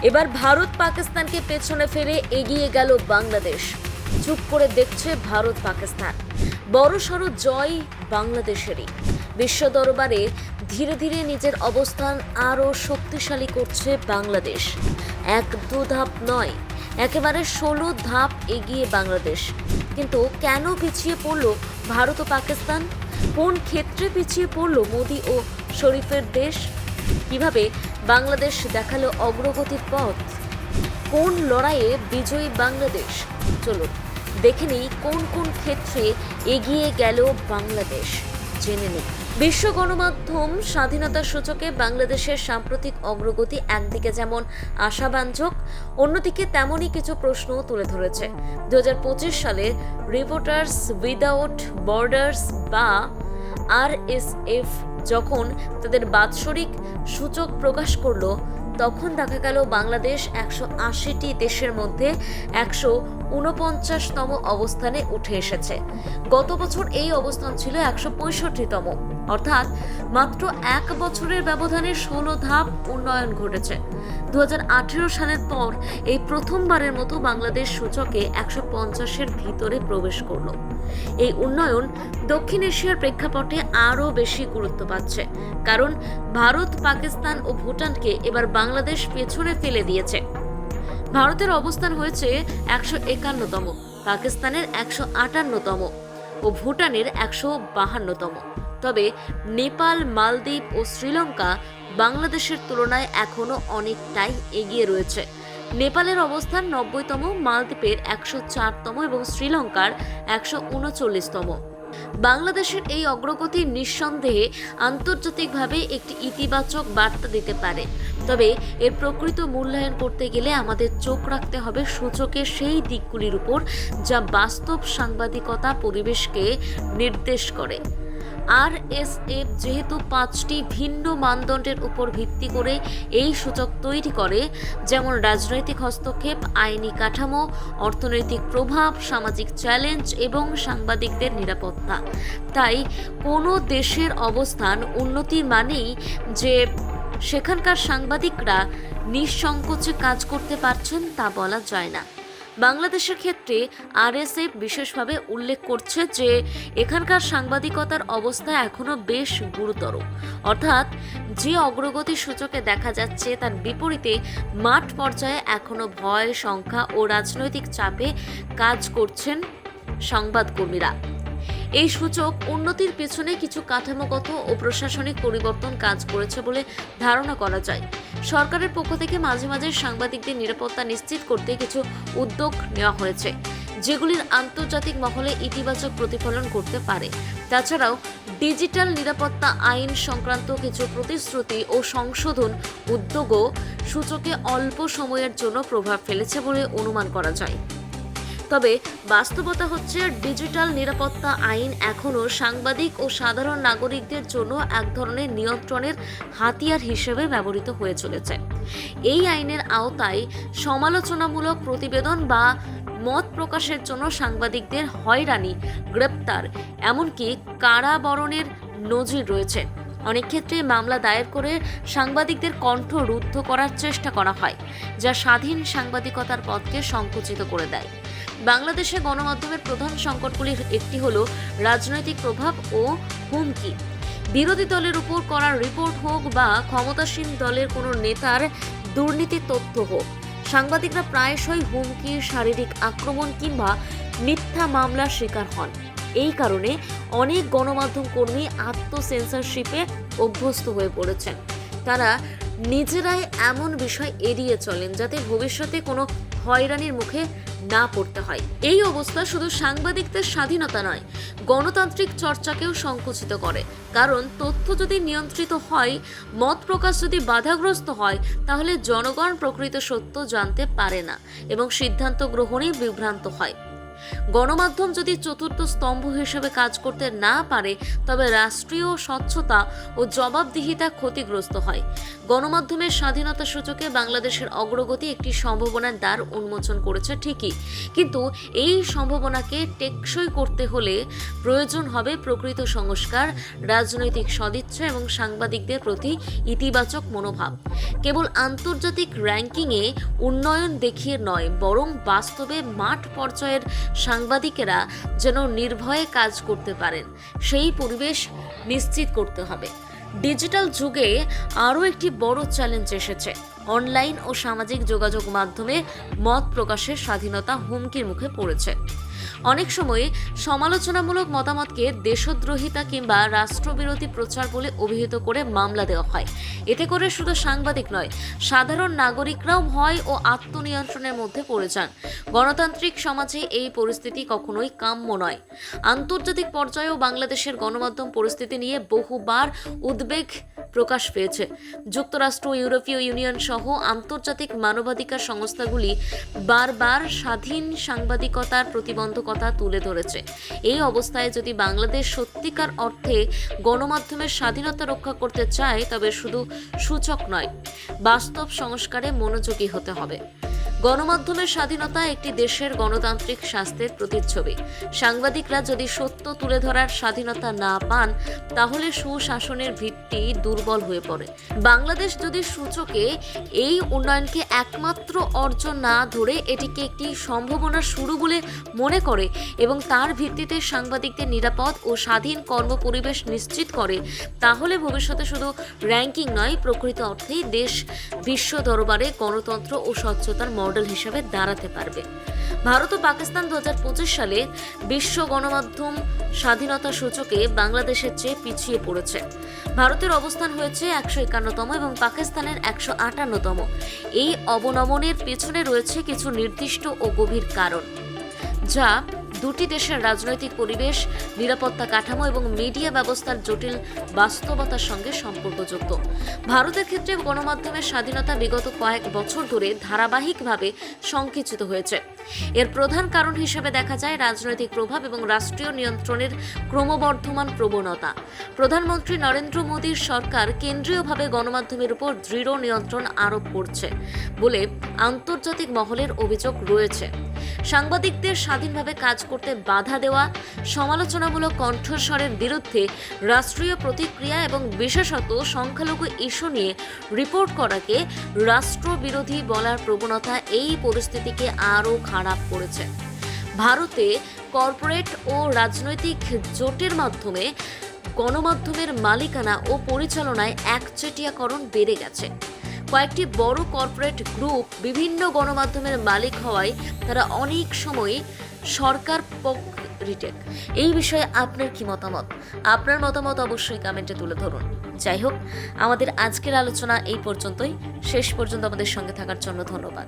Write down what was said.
এবার ভারত পাকিস্তানকে পেছনে ফেলে এগিয়ে গেল বাংলাদেশ। চুপ করে দেখছে ভারত পাকিস্তান। বড়সড় জয় বাংলাদেশেরই। বিশ্ব দরবারে ধীরে ধীরে নিজের অবস্থান আরও শক্তিশালী করছে বাংলাদেশ। এক দু ধাপ নয়, একেবারে 16 ধাপ এগিয়ে বাংলাদেশ। কিন্তু কেন পিছিয়ে পড়ল ভারত ও পাকিস্তান? কোন ক্ষেত্রে পিছিয়ে পড়ল মোদি ও শরীফের দেশ? কিভাবে বাংলাদেশ দেখালো অগ্রগতির পথ? কোন লড়াইয়ে বিজয়ী বাংলাদেশ? চলুন দেখে নিই কোন কোন ক্ষেত্রে এগিয়ে গেল বাংলাদেশ। জেনে নিই। বিশ্ব গণমাধ্যম স্বাধীনতার সূচকে বাংলাদেশের সাম্প্রতিক অগ্রগতি একদিকে যেমন আশাব্যঞ্জক, অন্যদিকে তেমনই কিছু প্রশ্ন তুলে ধরেছে। 2025 সালে রিপোর্টার্স উইদাউট বর্ডার্স বা RSF যখন তাদের বাৎসরিক সূচক প্রকাশ করলো, তখন দেখা গেল বাংলাদেশ 180টি দেশের মধ্যে 149তম অবস্থানে উঠে এসেছে। গত বছর এই অবস্থান ছিল 165তম, অর্থাৎ মাত্র এক বছরের ব্যবধানে 16 ধাপ উন্নয়ন ঘটেছে। 2018 সালের পর এই প্রথমবারের মতো বাংলাদেশ সূচকে 150-এর ভিতরে প্রবেশ করল। এই উন্নয়ন দক্ষিণ এশিয়ার প্রেক্ষাপটে আরও বেশি গুরুত্ব পাচ্ছে, কারণ ভারত, পাকিস্তান ও ভুটানকে এবার বাংলাদেশ পেছনে ফেলে দিয়েছে। ভারতের অবস্থান হয়েছে 151তম, পাকিস্তানের 158তম ও ভুটানের 152তম। তবে নেপাল, মালদ্বীপ ও শ্রীলঙ্কা বাংলাদেশের তুলনায় এখনও অনেকটাই এগিয়ে রয়েছে। নেপালের অবস্থান 90তম, মালদ্বীপের 104তম এবং শ্রীলঙ্কার 139তম। বাংলাদেশের এই অগ্রগতি নিঃসন্দেহে আন্তর্জাতিকভাবে একটি ইতিবাচক বার্তা দিতে পারে। তবে এর প্রকৃত মূল্যায়ন করতে গেলে আমাদের চোখ রাখতে হবে সূচকের সেই দিকগুলির উপর যা বাস্তব সাংবাদিকতা পরিবেশকে নির্দেশ করে। RSF যেহেতু 5টি ভিন্ন মানদণ্ডের উপর ভিত্তি করে এই সূচক তৈরি করে, যেমন রাজনৈতিক হস্তক্ষেপ, আইনি কাঠামো, অর্থনৈতিক প্রভাব, সামাজিক চ্যালেঞ্জ এবং সাংবাদিকদের নিরাপত্তা। তাই কোনো দেশের অবস্থান উন্নতির মানেই যে সেখানকার সাংবাদিকরা নিঃসংকোচে কাজ করতে পারছেন তা বলা যায় না। বাংলাদেশের ক্ষেত্রে RSF বিশেষভাবে উল্লেখ করছে যে এখানকার সাংবাদিকতার অবস্থা এখনো বেশ গুরুতর, অর্থাৎ যে অগ্রগতি সূচকে দেখা যাচ্ছে তার বিপরীতে মাঠ পর্যায়ে এখনো ভয়, সংখ্যা ও রাজনৈতিক চাপে কাজ করছেন সংবাদকর্মীরা। এই সূচক উন্নতির পেছনে কিছু কাঠামোগত ও প্রশাসনিক পরিবর্তন কাজ করেছে বলে ধারণা করা যায়। সরকারের পক্ষ থেকে মাঝে মাঝে সাংবাদিকদের নিরাপত্তা নিশ্চিত করতে কিছু উদ্যোগ নেওয়া হয়েছে, যেগুলির আন্তর্জাতিক মহলে ইতিবাচক প্রতিফলন করতে পারে। তাছাড়াও ডিজিটাল নিরাপত্তা আইন সংক্রান্ত কিছু প্রতিশ্রুতি ও সংশোধন উদ্যোগও সূচকে অল্প সময়ের জন্য প্রভাব ফেলেছে বলে অনুমান করা যায়। তবে বাস্তবতা হচ্ছে ডিজিটাল নিরাপত্তা আইন এখনও সাংবাদিক ও সাধারণ নাগরিকদের জন্য এক ধরনের নিয়ন্ত্রণের হাতিয়ার হিসেবে ব্যবহৃত হয়ে চলেছে। এই আইনের আওতায় সমালোচনামূলক প্রতিবেদন বা মত প্রকাশের জন্য সাংবাদিকদের হয়রানি, গ্রেপ্তার, এমনকি কারাবরণের নজির রয়েছে। অনেক ক্ষেত্রে মামলা দায়ের করে সাংবাদিকদের কণ্ঠ রুদ্ধ করার চেষ্টা করা হয়, যা স্বাধীন সাংবাদিকতার পথকে সংকুচিত করে দেয়। বাংলাদেশে গণমাধ্যমের প্রধান সংকটগুলির একটি হলো রাজনৈতিক প্রভাব ও হুমকি। বিরোধী দলের উপর করা রিপোর্ট হোক বা ক্ষমতাসীন দলের কোনো নেতার দুর্নীতির তথ্য হোক, সাংবাদিকরা প্রায়শই হুমকি, শারীরিক আক্রমণ কিংবা মিথ্যা মামলার শিকার হন। এই কারণে অনেক গণমাধ্যম কর্মী আত্মসেন্সরশিপে অভ্যস্ত হয়ে পড়েছেন। তারা নিজেরাই এমন বিষয় এড়িয়ে চলেন যাতে ভবিষ্যতে কোনো হয়রানির মুখে না পড়তে হয়। এই অবস্থা শুধু সাংবাদিকদের স্বাধীনতা নয়, গণতান্ত্রিক চর্চাকেও সংকুচিত করে। কারণ তথ্য যদি নিয়ন্ত্রিত হয়, মত প্রকাশ যদি বাধাগ্রস্ত হয়, তাহলে জনগণ প্রকৃত সত্য জানতে পারে না এবং সিদ্ধান্ত গ্রহণে বিভ্রান্ত হয়। গণমাধ্যম যদি চতুর্থ স্তম্ভ হিসেবে কাজ করতে না পারে, তবে রাষ্ট্রীয় স্বচ্ছতা ও জবাবদিহিতা ক্ষতিগ্রস্ত হয়। গণমাধ্যমের স্বাধীনতা সূচকে বাংলাদেশের অগ্রগতি একটি সম্ভাবনার দ্বার উন্মোচন করেছে ঠিকই, কিন্তু এই সম্ভাবনাকে টেকসই করতে হলে প্রয়োজন হবে প্রকৃত সংস্কার, রাজনৈতিক সদিচ্ছা এবং সাংবাদিকদের প্রতি ইতিবাচক মনোভাব। কেবল আন্তর্জাতিক র্যাঙ্কিংয়ে উন্নয়ন দেখিয়ে নয়, বরং বাস্তবে মাঠ পর্যায়ের সাংবাদিকেরা যেন নির্ভয়ে কাজ করতে পারেন, সেই পরিবেশ নিশ্চিত করতে হবে। ডিজিটাল যুগে আরও একটি বড় চ্যালেঞ্জ এসেছে। অনলাইন ও সামাজিক যোগাযোগ মাধ্যমে মত প্রকাশের স্বাধীনতা হুমকির মুখে পড়েছে। অনেক সময় সমালোচনামূলক মতামতকে দেশদ্রোহিতা কিংবা রাষ্ট্রবিরোধী প্রচার বলে অভিহিত করে মামলা দেওয়া হয়। এতে করে শুধু সাংবাদিক নয়, সাধারণ নাগরিকরাও ভয় ও আত্মনিয়ন্ত্রণের মধ্যে পড়ে যান। গণতান্ত্রিক সমাজে এই পরিস্থিতি কখনোই কাম্য নয়। আন্তর্জাতিক পর্যায়েও বাংলাদেশের গণমাধ্যম পরিস্থিতি নিয়ে বহুবার উদ্বেগ প্রকাশ পেয়েছে। যুক্তরাষ্ট্র, ইউরোপীয় ইউনিয়ন সহ আন্তর্জাতিক মানবাধিকার সংস্থাগুলি বারবার স্বাধীন সাংবাদিকতার প্রতিবন্ধকতা তুলে ধরেছে। এই অবস্থায় যদি বাংলাদেশ সত্যিকার অর্থে গণমাধ্যমের স্বাধীনতা রক্ষা করতে চায়, তবে শুধু সূচক নয়, বাস্তব সংস্কারে মনোযোগী হতে হবে। গণমাধ্যমের স্বাধীনতা একটি দেশের গণতান্ত্রিক স্বাস্থ্যের প্রতিচ্ছবি। সাংবাদিকরা যদি সত্য তুলে ধরার স্বাধীনতা না পান, তাহলে সুশাসনের ভিত্তি দুর্বল হয়ে পড়ে। বাংলাদেশ যদি সূচকে এই উন্নয়নকে একমাত্র অর্জন না ধরে এটিকে একটি সম্ভাবনার শুরু বলে মনে করে এবং তার ভিত্তিতে সাংবাদিকদের নিরাপদ ও স্বাধীন কর্মপরিবেশ নিশ্চিত করে, তাহলে ভবিষ্যতে শুধু র্যাঙ্কিং নয়, প্রকৃত অর্থেই দেশ বিশ্ব দরবারে গণতন্ত্র ও স্বচ্ছতার মডেল হিসেবে দাঁড়াতে পারবে। ভারত ও পাকিস্তান 2025 সালে বিশ্ব গণমাধ্যম স্বাধীনতা সূচকে বাংলাদেশের চেয়ে পিছিয়ে পড়েছে। ভারতের অবস্থান হয়েছে 151তম এবং পাকিস্তানের 158তম। এই অবনমনের পেছনে রয়েছে কিছু নির্দিষ্ট ও গভীর কারণ, যা দুটি দেশের রাজনৈতিক পরিবেশ, নিরাপত্তা কাঠামো এবং মিডিয়া ব্যবস্থার জটিল বাস্তবতার সঙ্গে সম্পর্কযুক্ত। ভারতের ক্ষেত্রে গণমাধ্যমের স্বাধীনতা বিগত কয়েক বছর ধরে ধারাবাহিকভাবে সংকুচিত হয়েছে। এর প্রধান কারণ হিসেবে দেখা যায় রাজনৈতিক প্রভাব এবং রাষ্ট্রীয় নিয়ন্ত্রণের ক্রমবর্ধমান প্রবণতা। প্রধানমন্ত্রী নরেন্দ্র মোদীর সরকার কেন্দ্রীয়ভাবে গণমাধ্যমের উপর দৃঢ় নিয়ন্ত্রণ আরোপ করছে বলে আন্তর্জাতিক মহলের অভিযোগ রয়েছে। সাংবাদিকদের স্বাধীনভাবে কাজ করতে বাধা দেওয়া, সমালোচনামূলক কণ্ঠস্বরের বিরুদ্ধে রাষ্ট্রীয় প্রতিক্রিয়া এবং বিশেষত সংখ্যালঘু ইস্যু নিয়ে রিপোর্ট করাকে রাষ্ট্রবিরোধী বলার প্রবণতা এই পরিস্থিতিকে আরও খারাপ করেছে। ভারতে কর্পোরেট ও রাজনৈতিক জোটের মাধ্যমে গণমাধ্যমের মালিকানা ও পরিচালনায় একচেটিয়াকরণ বেড়ে গেছে। কয়েকটি বড় কর্পোরেট গ্রুপ বিভিন্ন গণমাধ্যমের মালিক হওয়ায় তারা অনেক সময় সরকার রিটেক। এই বিষয়ে আপনার কি মতামত? আপনার মতামত অবশ্যই কমেন্টে তুলে ধরুন। যাই হোক, আমাদের আজকের আলোচনা এই পর্যন্তই। শেষ পর্যন্ত আমাদের সঙ্গে থাকার জন্য ধন্যবাদ।